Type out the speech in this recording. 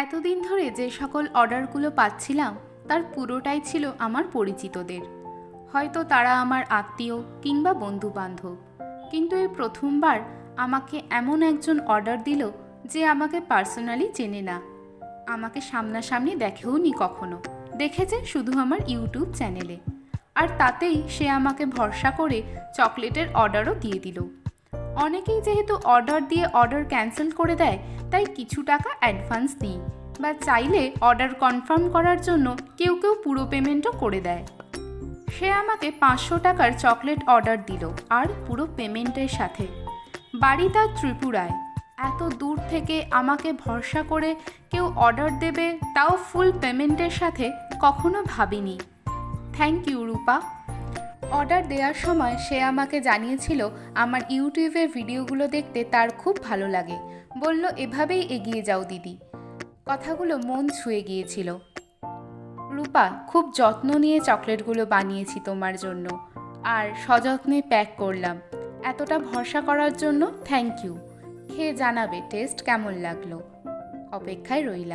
এতদিন ধরে যে সকল অর্ডারগুলো পাচ্ছিলাম তার পুরোটাই ছিল আমার পরিচিতদের। হয়তো তারা আমার আত্মীয় কিংবা বন্ধুবান্ধব, কিন্তু এই প্রথমবার আমাকে এমন একজন অর্ডার দিল যে আমাকে পার্সোনালি চেনে না, আমাকে সামনাসামনি দেখেও নি কখনো, দেখেছে শুধু আমার ইউটিউব চ্যানেলে। আর তাতেই সে আমাকে ভরসা করে চকলেটের অর্ডারও দিয়ে দিল। অনেকেই যেহেতু অর্ডার দিয়ে অর্ডার ক্যান্সেল করে দেয়, তাই কিছু টাকা অ্যাডভান্স দিই, বা চাইলে অর্ডার কনফার্ম করার জন্য কেউ কেউ পুরো পেমেন্টও করে দেয়। সে আমাকে 500 টাকার চকলেট অর্ডার দিল, আর পুরো পেমেন্টের সাথে। বাড়ি তার ত্রিপুরায়। এত দূর থেকে আমাকে ভরসা করে কেউ অর্ডার দেবে, তাও ফুল পেমেন্টের সাথে, কখনো ভাবিনি। Thank you Rupa. অর্ডার দেওয়ার সময় সে আমাকে জানিয়েছিল আমার ইউটিউবের ভিডিওগুলো দেখতে তার খুব ভালো লাগে। বলল, এভাবেই এগিয়ে যাও দিদি। কথাগুলো মন ছুঁয়ে গিয়েছিল। রূপা, খুব যত্ন নিয়ে চকলেটগুলো বানিয়েছি তোমার জন্য, আর সযত্নে প্যাক করলাম। এতটা ভরসা করার জন্য থ্যাংক ইউ। খেয়ে জানাবে টেস্ট কেমন লাগলো। অপেক্ষায় রইলাম।